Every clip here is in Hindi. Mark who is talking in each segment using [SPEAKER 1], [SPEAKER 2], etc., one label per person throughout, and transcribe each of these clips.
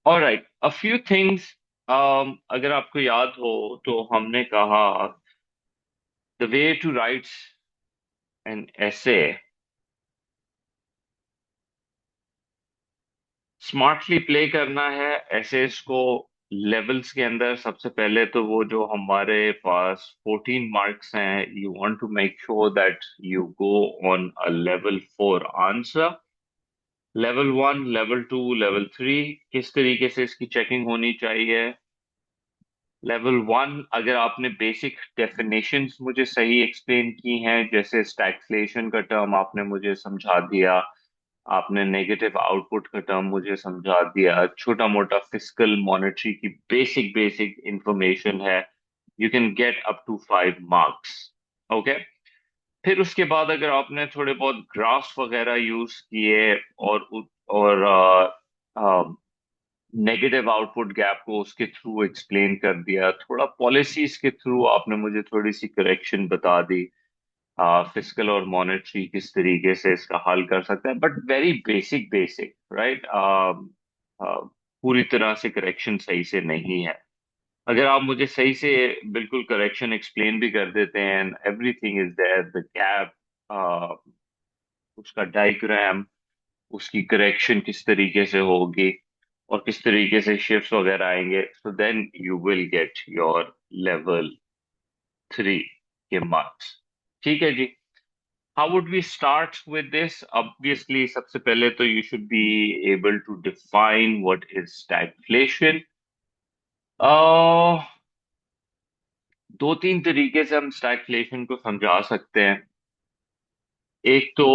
[SPEAKER 1] Alright, a few things. अगर आपको याद हो तो हमने कहा the way to write an ऐसे स्मार्टली प्ले करना है एसेस को लेवल्स के अंदर। सबसे पहले तो वो जो हमारे पास 14 मार्क्स हैं, you want to make sure that you go on a level 4 answer. Level 1, level 2, level 3 किस तरीके से इसकी चेकिंग होनी चाहिए। लेवल 1, अगर आपने बेसिक डेफिनेशंस मुझे सही एक्सप्लेन की हैं, जैसे स्टैगफ्लेशन का टर्म आपने मुझे समझा दिया, आपने नेगेटिव आउटपुट का टर्म मुझे समझा दिया, छोटा मोटा फिस्कल मॉनेटरी की बेसिक बेसिक इंफॉर्मेशन है, you can get up to 5 marks. Okay. फिर उसके बाद अगर आपने थोड़े बहुत ग्राफ्स वगैरह यूज किए और नेगेटिव आउटपुट गैप को उसके थ्रू एक्सप्लेन कर दिया, थोड़ा पॉलिसीज के थ्रू आपने मुझे थोड़ी सी करेक्शन बता दी, फिस्कल और मॉनेटरी किस तरीके से इसका हल कर सकते हैं, but very basic basic, right. पूरी तरह से करेक्शन सही से नहीं है। अगर आप मुझे सही से बिल्कुल करेक्शन एक्सप्लेन भी कर देते हैं, everything is there, the gap, उसका डायग्राम, उसकी करेक्शन किस तरीके से होगी और किस तरीके से शिफ्ट्स वगैरह आएंगे, so then you will get your level 3 के मार्क्स। ठीक है जी। How would we start with this? Obviously सबसे पहले तो you should be able to define what is stagflation. दो तीन तरीके से हम स्टैगफ्लेशन को समझा सकते हैं। एक तो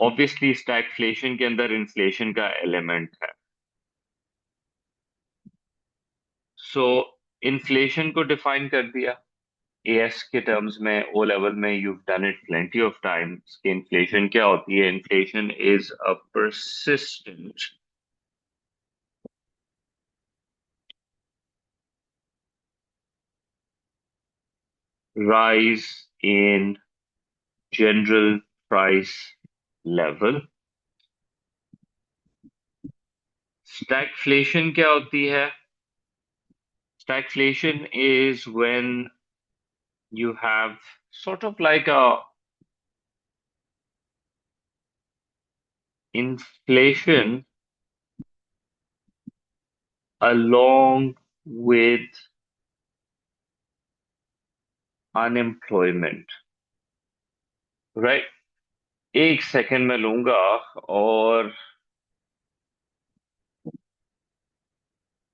[SPEAKER 1] ऑब्वियसली स्टैगफ्लेशन के अंदर इन्फ्लेशन का एलिमेंट है। सो इन्फ्लेशन को डिफाइन कर दिया एएस के टर्म्स में, ओ लेवल में, you done it plenty of times कि इन्फ्लेशन क्या होती है। Inflation is a persistent rise in general price level। Stagflation क्या होती है? Stagflation is when you have sort of like a inflation along with unemployment, right? एक सेकंड में लूंगा और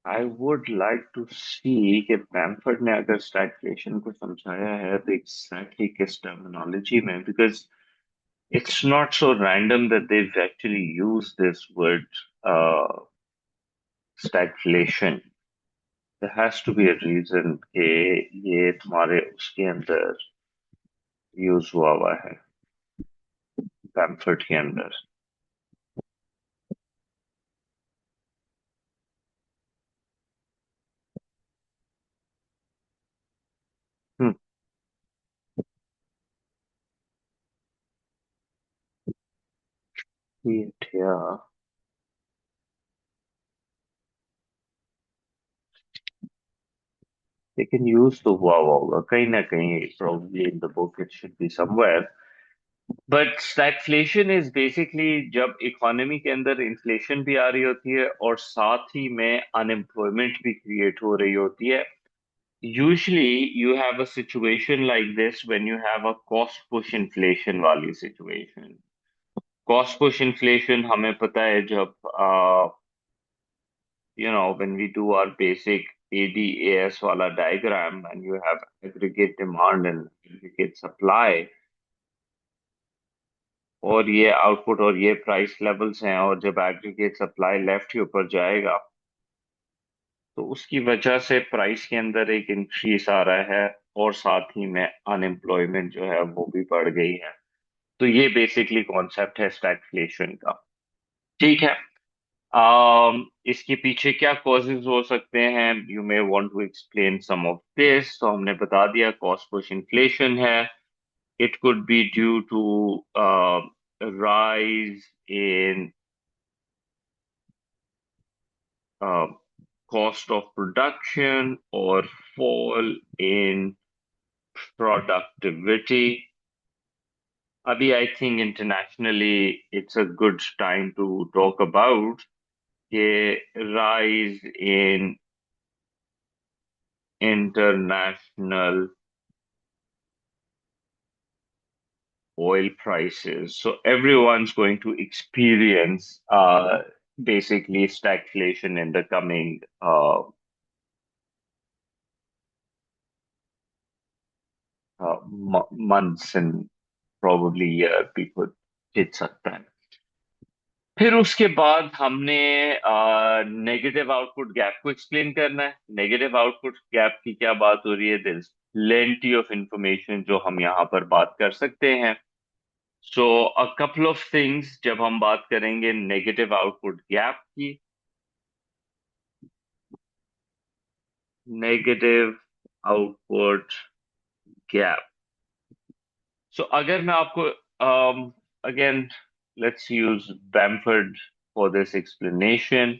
[SPEAKER 1] आई वुड लाइक टू सी कि पैम्फर्ट ने अगर स्टैगफ्लेशन को समझाया है तो एग्जैक्टली किस टर्मिनोलॉजी में, because it's not so random that they've actually used this word stagflation. There has to be a reason कि ये तुम्हारे उसके अंदर यूज हुआ है, पैम्फर्ट के अंदर। हम्म, ये लेकिन यूज तो हुआ होगा कहीं ना कहीं, probably in the book it should be somewhere। But stagflation is basically जब इकोनॉमी के अंदर इन्फ्लेशन भी आ रही होती है और साथ ही में अनएम्प्लॉयमेंट भी क्रिएट हो रही होती है। Usually you have a situation like this when you have a cost push inflation वाली situation। cost push inflation हमें पता है जब when we do our basic ADAS वाला diagram and you have aggregate demand and aggregate supply, और ये आउटपुट और ये प्राइस लेवल्स हैं, और जब एग्रीगेट सप्लाई लेफ्ट के ऊपर जाएगा तो उसकी वजह से प्राइस के अंदर एक इंक्रीज आ रहा है और साथ ही में अनएम्प्लॉयमेंट जो है वो भी बढ़ गई है। तो ये बेसिकली कॉन्सेप्ट है स्टैगफ्लेशन का। ठीक है। इसके पीछे क्या कॉजेज हो सकते हैं, you may want to explain some of this. तो हमने बता दिया कॉस्ट पुश इन्फ्लेशन है। It could be due to rise in cost of production or fall in productivity. Abhi, I think internationally it's a good time to talk about the rise in international oil prices. So everyone's going to experience basically stagflation in the coming months and probably year भी कुछ हिट सकता है. फिर उसके बाद हमने नेगेटिव आउटपुट गैप को एक्सप्लेन करना है. नेगेटिव आउटपुट गैप की क्या बात हो रही है? There is plenty of information जो हम यहाँ पर बात कर सकते हैं. So a couple of things जब हम बात करेंगे नेगेटिव आउटपुट गैप की. Negative output gap. सो अगर मैं आपको again let's use Bamford for this explanation.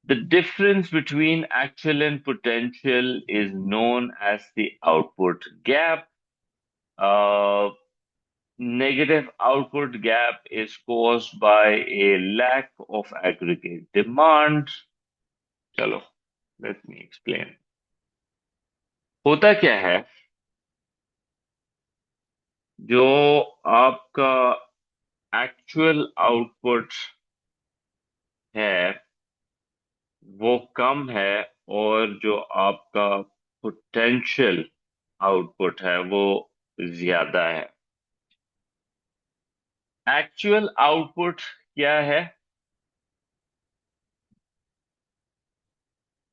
[SPEAKER 1] The difference between actual and potential is known as the output gap. Uh, Negative output gap is caused by a lack of aggregate demand. चलो, let me explain. होता क्या है? जो आपका एक्चुअल आउटपुट है वो कम है और जो आपका पोटेंशियल आउटपुट है वो ज्यादा है. एक्चुअल आउटपुट क्या है?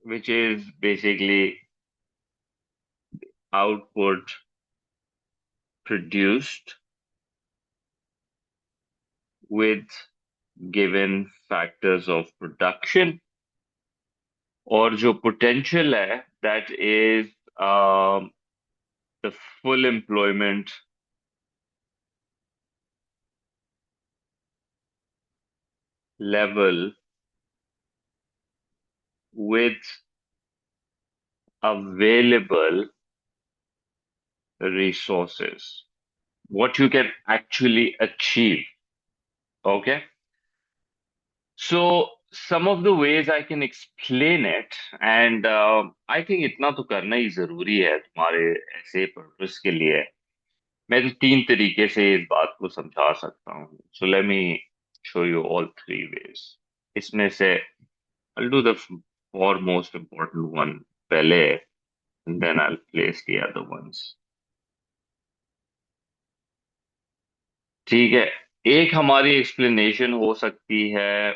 [SPEAKER 1] Which is basically output produced with given factors of production. और जो potential है that is the full employment level with available resources. What you can actually achieve. Okay. So some of the ways I can explain it, and I think इतना तो करना ही जरूरी है तुम्हारे ऐसे पर्पस के लिए. मैं तो तीन तरीके से इस बात को समझा सकता हूँ. So let me show you all three ways. इसमें से I'll do the foremost important one पहले, and then I'll place the other ones. ठीक है. एक हमारी एक्सप्लेनेशन हो सकती है.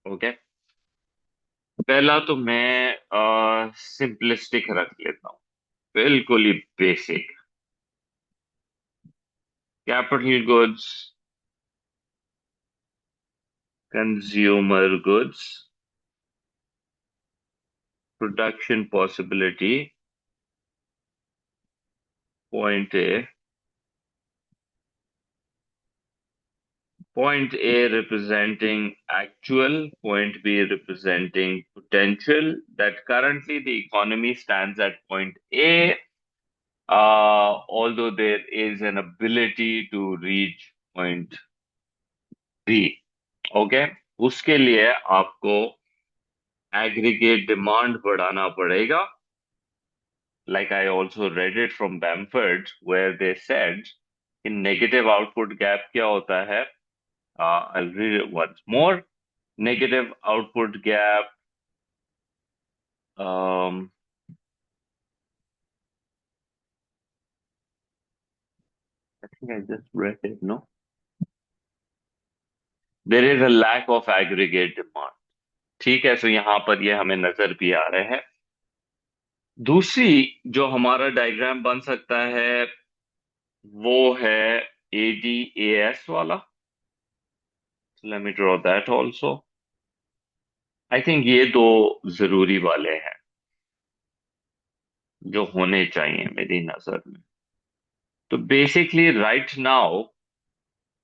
[SPEAKER 1] ओके. पहला तो मैं सिंपलिस्टिक रख लेता हूँ. बिल्कुल ही बेसिक. Capital goods, consumer goods, production possibility, point A. Point A representing actual, point B representing potential. That currently the economy stands at point A, although there is an ability to reach point B. Okay? उसके लिए आपको aggregate demand बढ़ाना पड़ेगा. Like I also read it from Bamford, where they said in negative output gap क्या होता है? I'll read it once more. Negative output gap. Um, I think I just read it, no? There is a lack of aggregate demand. ठीक है. सो यहाँ पर ये हमें नजर भी आ रहे हैं. दूसरी जो हमारा डायग्राम बन सकता है वो है ADAS वाला. Let me draw that also. I think ये दो जरूरी वाले हैं. जो होने चाहिए मेरी नजर में। तो बेसिकली राइट नाउ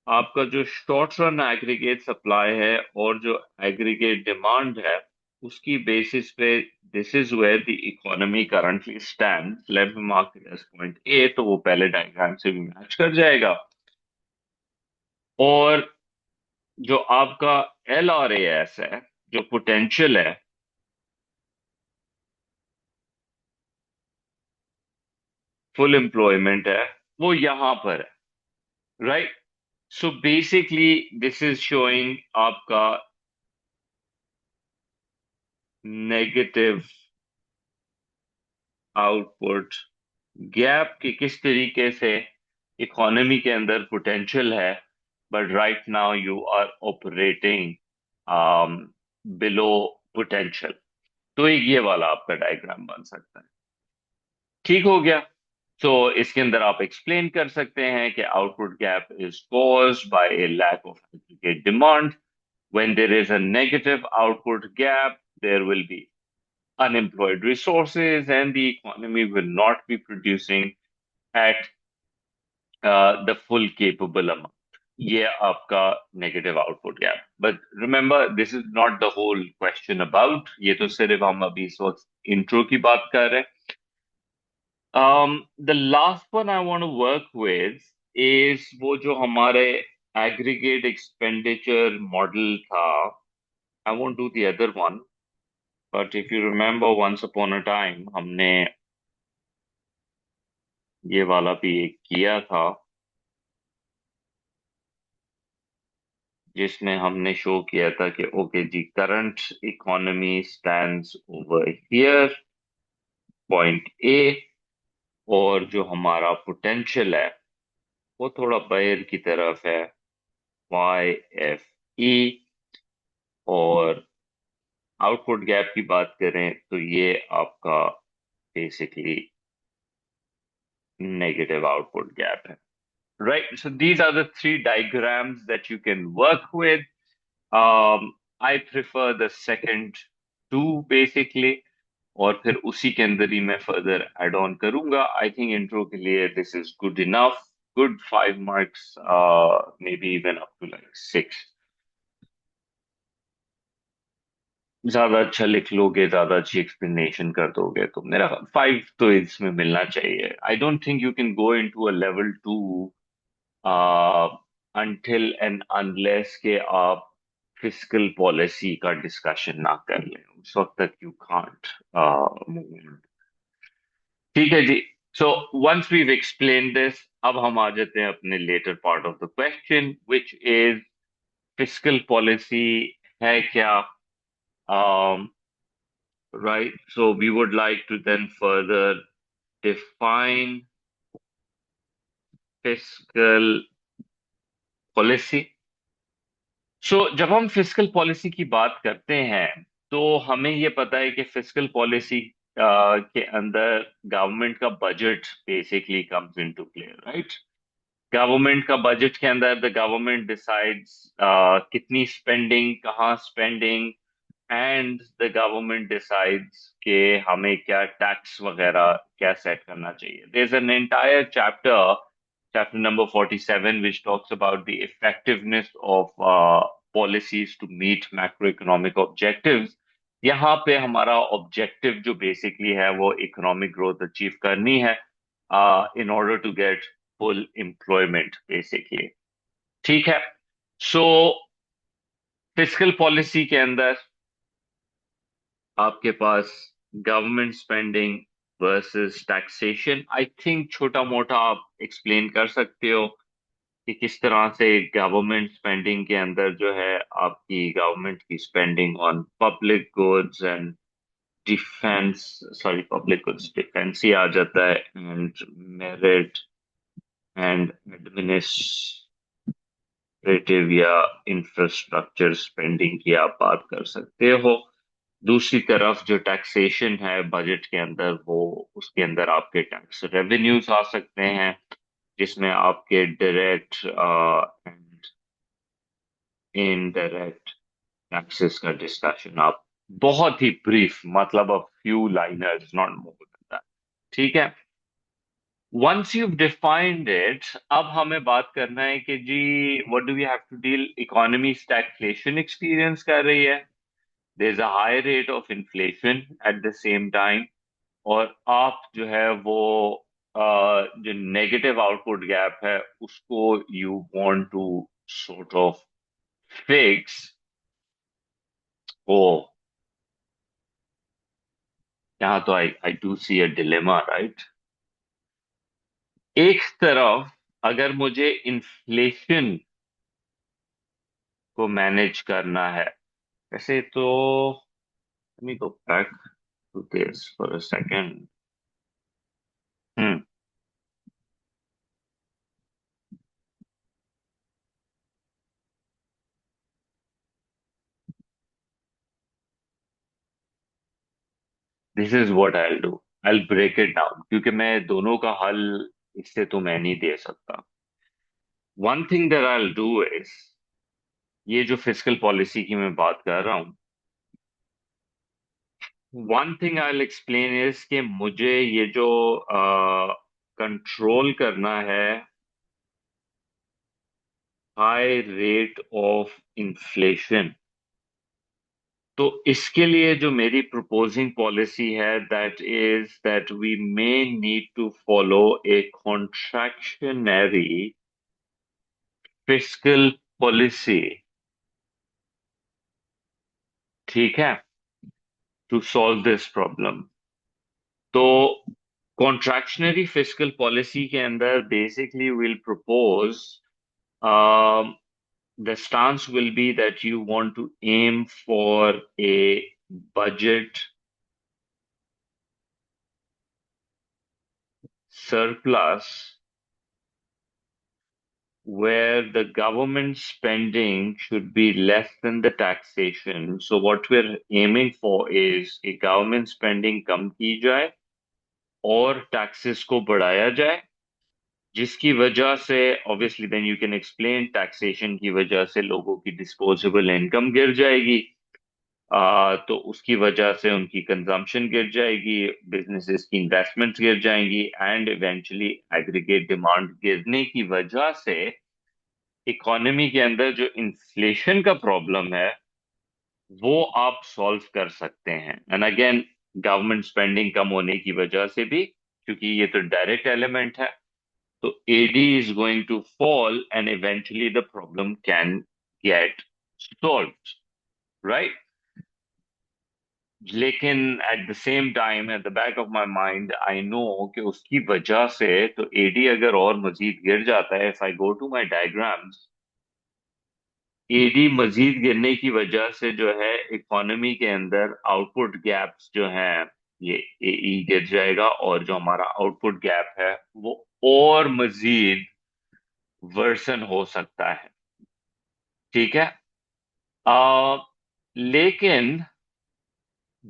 [SPEAKER 1] आपका जो शॉर्ट रन एग्रीगेट सप्लाई है और जो एग्रीगेट डिमांड है, उसकी बेसिस पे this is where the economy currently stand. Let me mark it as point A, तो वो पहले डायग्राम से भी मैच कर जाएगा। और जो आपका एल आर ए एस है, जो पोटेंशियल है, फुल एम्प्लॉयमेंट है, वो यहां पर है, right. So basically this is showing आपका नेगेटिव आउटपुट गैप की किस तरीके से इकोनॉमी के अंदर पोटेंशियल है, but right now you are operating below potential. तो एक ये वाला आपका डायग्राम बन सकता है। ठीक हो गया। तो इसके अंदर आप एक्सप्लेन कर सकते हैं कि output gap is caused by a lack of aggregate demand. When there is a negative output gap, there will be unemployed resources and the economy will not be producing at the full capable amount. ये आपका negative output gap. But remember this is not the whole question about, ये तो सिर्फ हम अभी इस वक्त इंट्रो की बात कर रहे हैं। The last one I want to work with is वो जो हमारे aggregate expenditure model था। I won't do the other one, but if you remember once upon a time हमने ये वाला भी एक किया था, जिसमें हमने शो किया था कि ओके जी, current economy stands over here, point A, और जो हमारा पोटेंशियल है वो थोड़ा बाहर की तरफ है, वाई एफ ई। और आउटपुट गैप की बात करें तो ये आपका बेसिकली नेगेटिव आउटपुट गैप है, right. So these are the three diagrams that you can work with. I prefer the second two basically, और फिर उसी के अंदर ही मैं फर्दर एड ऑन करूंगा। आई थिंक इंट्रो के लिए this is good enough. Good 5 marks, may be even up to like 6। ज्यादा अच्छा लिख लोगे, ज्यादा अच्छी एक्सप्लेनेशन कर दोगे, तो मेरा 5 तो इसमें मिलना चाहिए। I don't think you can go into a level 2 until and unless के आप फिस्कल पॉलिसी का डिस्कशन ना कर लें, उस वक्त तक यू कांट मूव। ठीक है जी। So once we explain this, अब हम आ जाते हैं अपने latter part of the question, which is fiscal policy है क्या। Right. So we would like to then further define fiscal policy. सो जब हम फिस्कल पॉलिसी की बात करते हैं, तो हमें ये पता है कि फिस्कल पॉलिसी के अंदर गवर्नमेंट का budget basically comes into play, right. Government का बजट के अंदर द गवर्नमेंट डिसाइड्स कितनी स्पेंडिंग, कहाँ spending, and the government decides कि हमें क्या टैक्स वगैरह क्या सेट करना चाहिए। There is an entire chapter, chapter number 47, which talks about the effectiveness of policies to meet macroeconomic objectives। यहाँ पे हमारा ऑब्जेक्टिव जो बेसिकली है वो इकोनॉमिक ग्रोथ अचीव करनी है in order to get full employment basically. ठीक है। सो फिस्कल पॉलिसी के अंदर आपके पास government spending versus taxation, I think छोटा मोटा आप एक्सप्लेन कर सकते हो कि किस तरह से गवर्नमेंट स्पेंडिंग के अंदर जो है आपकी गवर्नमेंट की spending on public goods and defence, sorry public goods defence ही आ जाता है, एंड मेरिट एंड एडमिनिस्ट्रेटिव या इंफ्रास्ट्रक्चर स्पेंडिंग की आप बात कर सकते हो। दूसरी तरफ जो टैक्सेशन है बजट के अंदर, वो उसके अंदर आपके टैक्स रेवेन्यूज आ सकते हैं, जिसमें आपके डायरेक्ट एंड इनडायरेक्ट टैक्सेस का डिस्कशन आप बहुत ही ब्रीफ, मतलब a few liners, not more than that, ठीक है। वंस you've डिफाइंड इट, अब हमें बात करना है कि जी what do we have to deal. Economy stagflation experience कर रही है, there is a high rate of inflation at the same time, और आप जो है वो जो नेगेटिव आउटपुट गैप है उसको you want to sort of fix. Oh, यहाँ तो I I do see a dilemma, right. एक तरफ अगर मुझे इन्फ्लेशन को मैनेज करना है, वैसे तो let me go back to this for a second. Hmm. This is what I'll do. I'll break it down क्योंकि मैं दोनों का हल इससे तो मैं नहीं दे सकता। One thing that I'll do is, ये जो फिस्कल पॉलिसी की मैं बात कर रहा हूँ, one thing I will explain is कि मुझे ये जो कंट्रोल करना है हाई रेट ऑफ इन्फ्लेशन, तो इसके लिए जो मेरी प्रपोजिंग पॉलिसी है that is that we may need to follow a contractionary fiscal policy. ठीक है, टू सॉल्व दिस प्रॉब्लम। तो कॉन्ट्रैक्शनरी फिस्कल पॉलिसी के अंदर basically will propose, the stance will be that you want to aim for a budget surplus where the government spending should be less than the taxation. So what we're aiming for is a government spending कम की जाए और टैक्सेस को बढ़ाया जाए, जिसकी वजह से obviously then you can explain taxation की वजह से लोगों की डिस्पोजेबल इनकम गिर जाएगी। तो उसकी वजह से उनकी कंजम्पशन गिर जाएगी, बिजनेसेस की इन्वेस्टमेंट्स गिर जाएंगी, एंड इवेंचुअली एग्रीगेट डिमांड गिरने की वजह से इकोनॉमी के अंदर जो इन्फ्लेशन का प्रॉब्लम है वो आप सॉल्व कर सकते हैं। एंड अगेन, गवर्नमेंट स्पेंडिंग कम होने की वजह से भी, क्योंकि ये तो डायरेक्ट एलिमेंट है, तो AD is going to fall and eventually the problem can get solved, right. लेकिन at the same time at the back of my mind I know कि उसकी वजह से तो एडी अगर और मजीद गिर जाता है, if I go to my diagrams, AD मजीद गिरने की वजह से जो है इकोनॉमी के अंदर आउटपुट गैप्स जो हैं, ये एई गिर जाएगा, और जो हमारा आउटपुट गैप है वो और मजीद वर्सन हो सकता है। ठीक है। आ, लेकिन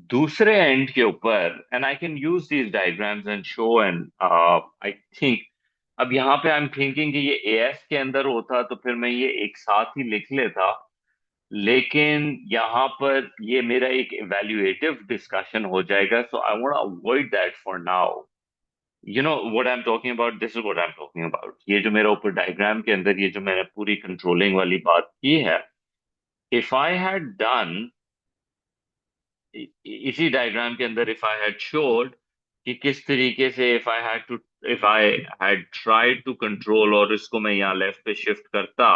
[SPEAKER 1] दूसरे एंड के ऊपर, and I can use these diagrams and show, and I think अब यहाँ पे आई एम थिंकिंग कि ये एएस के अंदर होता तो फिर मैं ये एक साथ ही लिख लेता, लेकिन यहाँ पर ये मेरा एक इवेल्युएटिव डिस्कशन हो जाएगा, so I want to avoid that for now. You know what I am talking about, this is what I am talking about. ये जो मेरा ऊपर डायग्राम के अंदर ये जो मैंने पूरी कंट्रोलिंग वाली बात की है, इफ आई हैड डन, इसी डायग्राम के अंदर इफ आई हैड शोड कि किस तरीके से if I had tried to control, और इसको मैं यहाँ लेफ्ट पे शिफ्ट करता,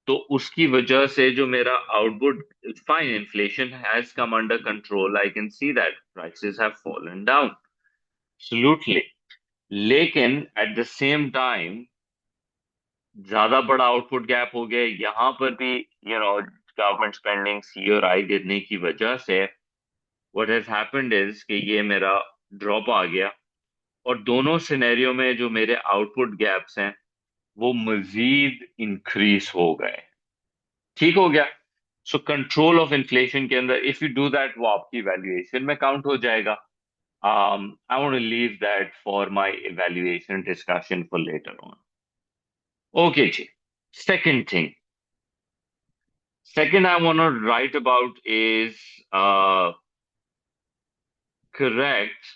[SPEAKER 1] तो उसकी वजह से जो मेरा output, fine, inflation has come under control, I can see that prices have fallen down, absolutely. लेकिन एट द सेम टाइम ज्यादा बड़ा आउटपुट गैप हो गया यहाँ पर भी, गवर्नमेंट स्पेंडिंग सी और आई गिरने की वजह से व्हाट हैज हैपेंड इज कि ये मेरा ड्रॉप आ गया, और दोनों सिनेरियो में जो मेरे आउटपुट गैप्स हैं वो मजीद इंक्रीज हो गए। ठीक हो गया। सो कंट्रोल ऑफ इन्फ्लेशन के अंदर इफ यू डू दैट, वो आपकी वैल्यूएशन में काउंट हो जाएगा। I want to leave that for my evaluation discussion for later on. Okay जी। Second thing, second I want to write about is correct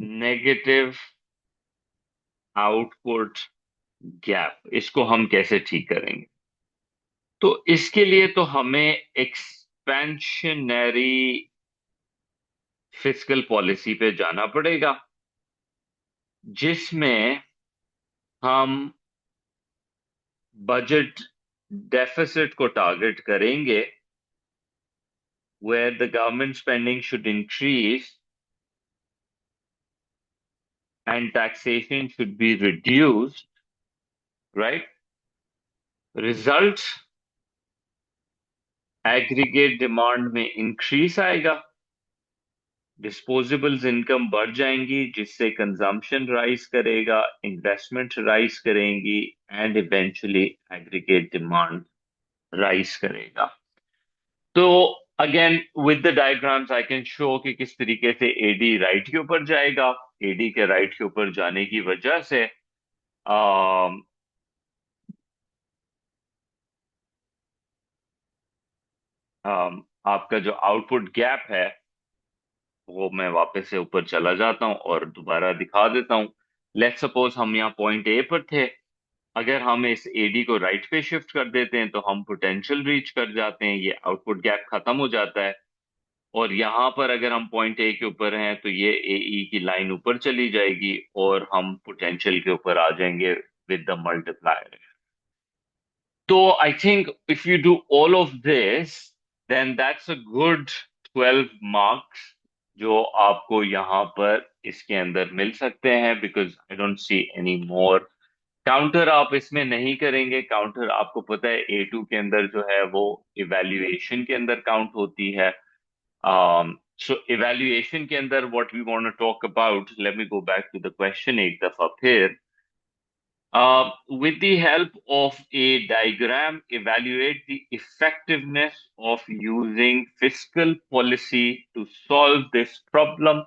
[SPEAKER 1] negative output gap, इसको हम कैसे ठीक करेंगे? तो इसके लिए तो हमें एक्सपेंशनरी फिस्कल पॉलिसी पे जाना पड़ेगा, जिसमें हम बजट डेफिसिट को टारगेट करेंगे, where the government spending should increase and taxation should be reduced, right? Result, aggregate demand में इंक्रीज आएगा, डिस्पोजेबल्स इनकम बढ़ जाएंगी, जिससे कंजम्पशन राइज करेगा, इन्वेस्टमेंट राइज करेंगी, and eventually aggregate demand rise करेगा। तो again with the diagrams I can show कि किस तरीके से एडी राइट के ऊपर जाएगा। एडी के राइट के ऊपर जाने की वजह से um, आपका जो आउटपुट गैप है वो, मैं वापस से ऊपर चला जाता हूं और दोबारा दिखा देता हूं। लेट्स सपोज हम यहाँ पॉइंट ए पर थे। अगर हम इस एडी को राइट पे शिफ्ट कर देते हैं तो हम पोटेंशियल रीच कर जाते हैं, ये आउटपुट गैप खत्म हो जाता है। और यहाँ पर अगर हम पॉइंट ए के ऊपर हैं तो ये एई की लाइन ऊपर चली जाएगी और हम पोटेंशियल के ऊपर आ जाएंगे विद द मल्टीप्लायर। तो I think if you do all of this, then that's a good 12 marks जो आपको यहाँ पर इसके अंदर मिल सकते हैं, because I don't see any more. Counter आप इसमें नहीं करेंगे। काउंटर आपको पता है A2 के अंदर जो है वो इवैल्यूएशन के अंदर काउंट होती है। सो इवैल्यूएशन के अंदर what we want to talk about, let me go back to the question एक दफा फिर। With the help of a diagram, evaluate the effectiveness of using fiscal policy to solve this problem.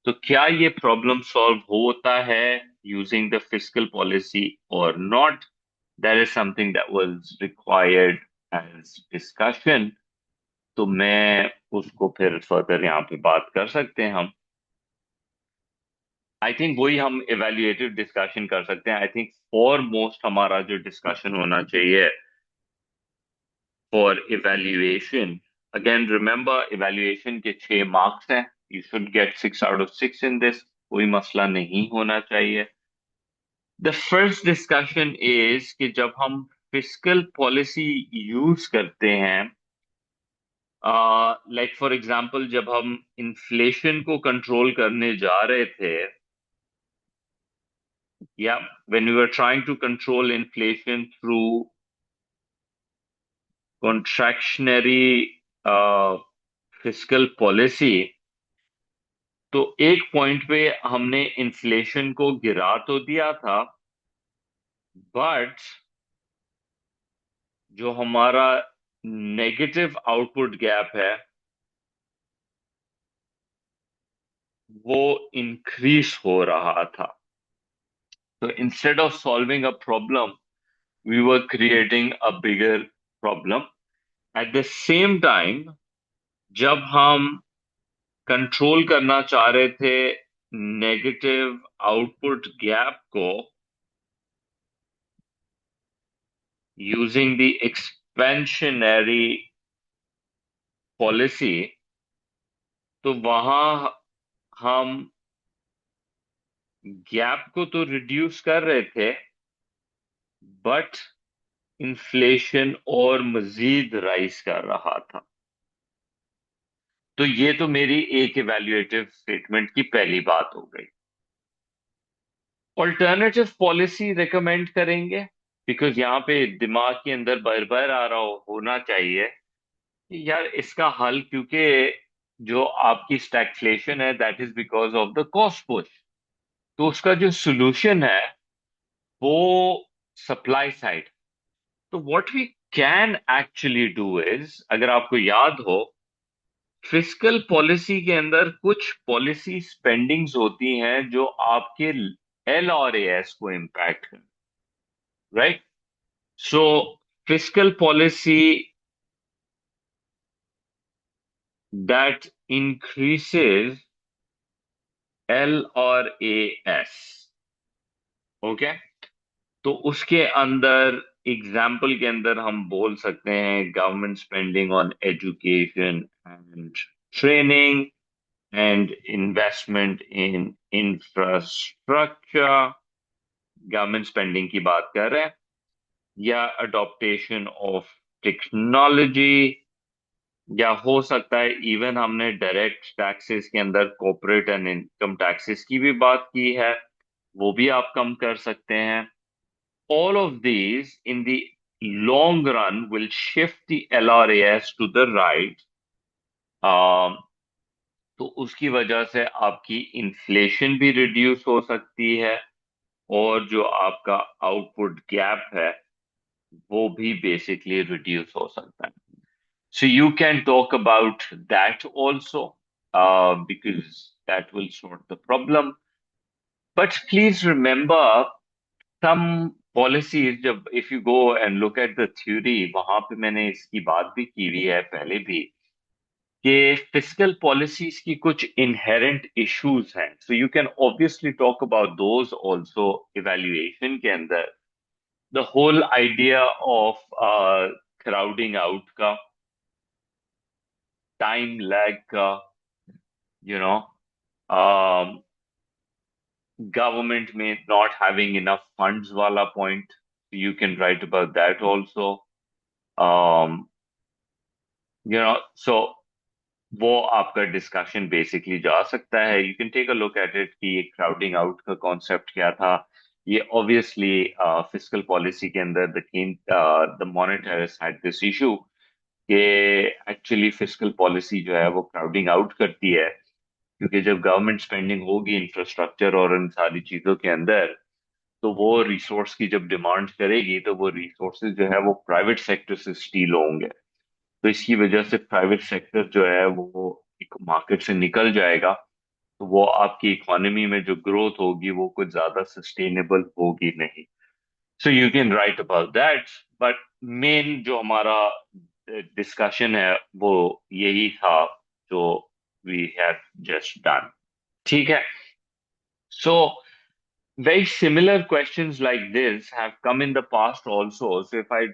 [SPEAKER 1] तो क्या ये प्रॉब्लम सॉल्व होता है using the fiscal policy or not? That is something that was required as discussion. तो मैं उसको फिर फर्दर यहाँ पे बात कर सकते हैं हम। आई थिंक वही हम इवेल्युएटिव डिस्कशन कर सकते हैं। आई थिंक फॉर मोस्ट हमारा जो डिस्कशन होना चाहिए for evaluation, again remember evaluation के 6 मार्क्स हैं। You should get 6 out of 6 in this, कोई मसला नहीं होना चाहिए। द फर्स्ट डिस्कशन इज कि जब हम फिस्कल पॉलिसी यूज करते हैं, लाइक फॉर एग्जांपल जब हम इन्फ्लेशन को कंट्रोल करने जा रहे थे, yeah, when we were trying to control inflation through contractionary fiscal policy, तो एक पॉइंट पे हमने इन्फ्लेशन को गिरा तो दिया था, बट जो हमारा नेगेटिव आउटपुट गैप है वो इंक्रीज हो रहा था। तो instead of solving a problem, we were creating a bigger problem. At the same time जब हम कंट्रोल करना चाह रहे थे नेगेटिव आउटपुट गैप को यूजिंग द एक्सपेंशनरी पॉलिसी, तो वहां हम गैप को तो रिड्यूस कर रहे थे, बट इन्फ्लेशन और मजीद राइज कर रहा था। तो ये तो मेरी एक इवैल्यूएटिव स्टेटमेंट की पहली बात हो गई। ऑल्टरनेटिव पॉलिसी रिकमेंड करेंगे, बिकॉज यहाँ पे दिमाग के अंदर बार बार आ रहा होना चाहिए कि यार इसका हल, क्योंकि जो आपकी स्टैगफ्लेशन है that is because of the cost push. तो उसका जो सोल्यूशन है वो सप्लाई साइड। तो what we can actually do is, अगर आपको याद हो, फिस्कल पॉलिसी के अंदर कुछ पॉलिसी स्पेंडिंग्स होती हैं जो आपके एल और एस को इम्पैक्ट कर, right? So fiscal policy that increases LRAS। Okay, तो उसके अंदर एग्जाम्पल के अंदर हम बोल सकते हैं government spending on education and training and investment in infrastructure, government spending की बात कर रहे हैं, या अडॉप्टेशन ऑफ टेक्नोलॉजी, या हो सकता है इवन हमने डायरेक्ट टैक्सेस के अंदर कॉर्पोरेट एंड इनकम टैक्सेस की भी बात की है, वो भी आप कम कर सकते हैं। All of these in the long run will shift the LRAS to the right. um, तो उसकी वजह से आपकी इन्फ्लेशन भी रिड्यूस हो सकती है, और जो आपका आउटपुट गैप है वो भी बेसिकली रिड्यूस हो सकता है। So you can talk about that also, because that will sort the problem. But please remember, some policies, जब if you go and look at the theory, वहां पे मैंने इसकी बात भी की हुई है पहले भी, कि फिस्कल पॉलिसीज की कुछ इनहेरेंट इश्यूज हैं, so you can obviously talk about those also evaluation के अंदर। The whole idea of crowding out का, टाइम लैग का, you know, government may not having enough funds wala point, you can write about that also. um so वो आपका डिस्कशन बेसिकली जा सकता है। You can take a look at it कि ये क्राउडिंग आउट का कॉन्सेप्ट क्या था। ये ऑब्वियसली फिस्कल पॉलिसी के अंदर द मॉनेटरिस्ट हैड दिस इशू कि एक्चुअली फिस्कल पॉलिसी जो है वो क्राउडिंग आउट करती है, क्योंकि जब गवर्नमेंट स्पेंडिंग होगी इंफ्रास्ट्रक्चर और इन सारी चीजों के अंदर, तो वो रिसोर्स की जब डिमांड करेगी तो वो रिसोर्सेज जो है वो प्राइवेट सेक्टर से स्टील होंगे। तो इसकी वजह से प्राइवेट सेक्टर जो है वो एक मार्केट से निकल जाएगा, तो वो आपकी इकोनॉमी में जो ग्रोथ होगी वो कुछ ज्यादा सस्टेनेबल होगी नहीं। सो you can write about that, but main जो हमारा डिस्कशन है वो यही था जो वी हैव जस्ट डन। ठीक है। सो very similar questions like this have come in the past also. So if I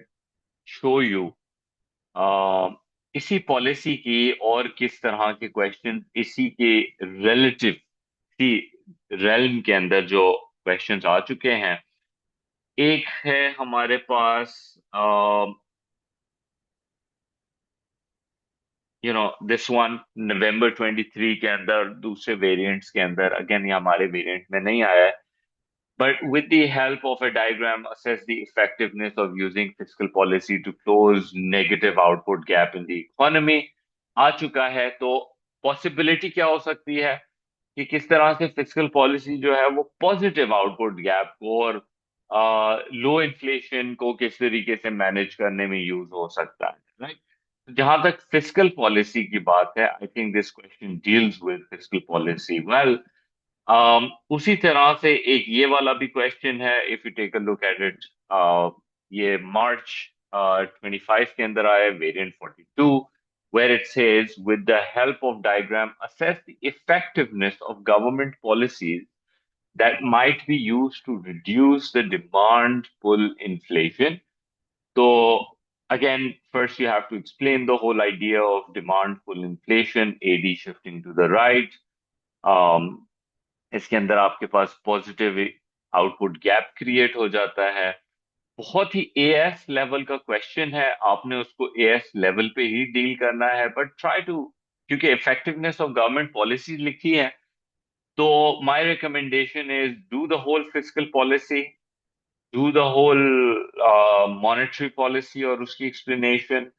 [SPEAKER 1] show you uh, इसी पॉलिसी की और किस तरह के क्वेश्चन इसी के रिलेटिव, इसी रेल्म के अंदर जो क्वेश्चंस आ चुके हैं, एक है हमारे पास दिस वन नवंबर 23 के अंदर, दूसरे वेरिएंट्स के अंदर, अगेन ये हमारे वेरिएंट में नहीं आया है, but with the help of a diagram, assess the effectiveness of using fiscal policy to close negative output gap in the economy। आ चुका है, तो पॉसिबिलिटी क्या हो सकती है कि किस तरह से फिस्कल पॉलिसी जो है वो पॉजिटिव आउटपुट गैप को और लो इन्फ्लेशन को किस तरीके से मैनेज करने में यूज हो सकता है, राइट। जहां तक फिस्कल पॉलिसी की बात है, I think this question deals with fiscal policy well. उसी तरह से एक ये वाला भी क्वेश्चन है, if you take a look at it, ये मार्च 25 के अंदर आया, variant 42, where it says, with the help of diagram, assess the effectiveness of government policies that might be used to reduce the demand pull inflation. So again, first you have to explain the whole idea of demand pull inflation, AD shifting to the right. um, इसके अंदर आपके पास पॉजिटिव आउटपुट गैप क्रिएट हो जाता है। बहुत ही एएस लेवल का क्वेश्चन है, आपने उसको एएस लेवल पे ही डील करना है, बट ट्राई टू, क्योंकि इफेक्टिवनेस ऑफ गवर्नमेंट पॉलिसीज लिखी है, तो my recommendation is do the whole fiscal policy, do the whole monetary policy और उसकी explanation,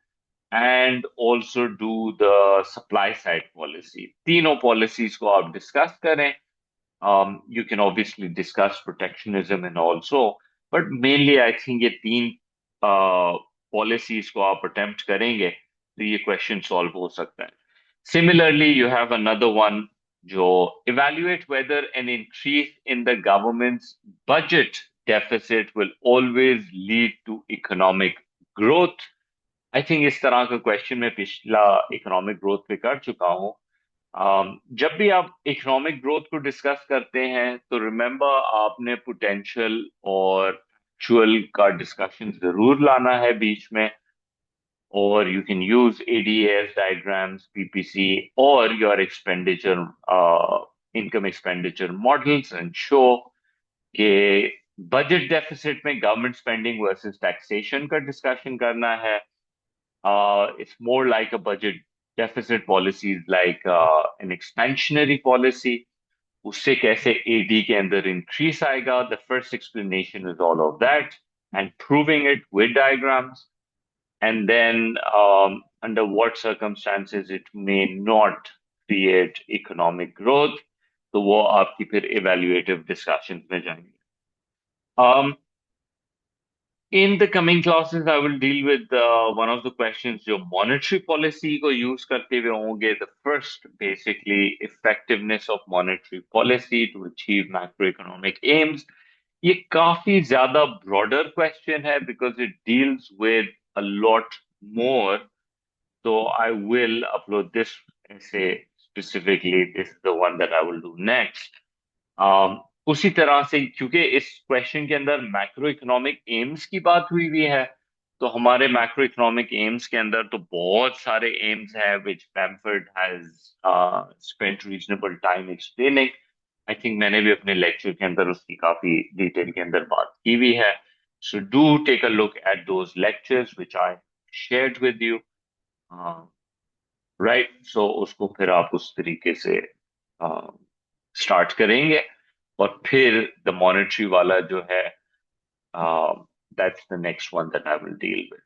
[SPEAKER 1] and also do the supply side policy. तीनों पॉलिसीज को आप डिस्कस करें। You can obviously discuss protectionism and also, but mainly I think ये तीन policies को आप attempt करेंगे तो ये question solve हो सकता है। Similarly, you have another one जो evaluate whether an increase in the government's budget deficit will always lead to economic growth। I think इस तरह का क्वेश्चन मैं पिछला इकोनॉमिक ग्रोथ पे कर चुका हूँ। जब भी आप इकोनॉमिक ग्रोथ को डिस्कस करते हैं तो रिमेंबर आपने पोटेंशियल और एक्चुअल का डिस्कशन जरूर लाना है बीच में. और you can use ADAS diagrams, PPC, or your expenditure, income expenditure models and show कि बजट डेफिसिट में गवर्नमेंट स्पेंडिंग वर्सेस टैक्सेशन का डिस्कशन करना है. It's more like a budget deficit policy is like an expansionary policy. उससे कैसे AD के अंदर increase आएगा. The first explanation is all of that and proving it with diagrams. And then under what circumstances it may not create economic growth. तो वो आपकी फिर evaluative discussions में जाएंगे. Um, in the coming classes, I will deal with one of the questions जो monetary policy को use करते हुए होंगे. The first, basically, effectiveness of monetary policy to achieve macroeconomic aims. ये काफी ज्यादा broader question है because it deals with a lot more. So I will upload this essay specifically. This is the one that I will do next. um, उसी तरह से क्योंकि इस क्वेश्चन के अंदर मैक्रो इकोनॉमिक एम्स की बात हुई हुई है, तो हमारे मैक्रो इकोनॉमिक एम्स के अंदर तो बहुत सारे एम्स हैं which Bamford has spent reasonable time explaining. I think मैंने भी अपने लेक्चर के अंदर उसकी काफी डिटेल के अंदर बात की हुई है. So do take a look at those lectures which I shared with you. Right, सो उसको फिर आप उस तरीके से स्टार्ट करेंगे. और फिर द मॉनेटरी वाला जो है, that's the next one that I will deal with.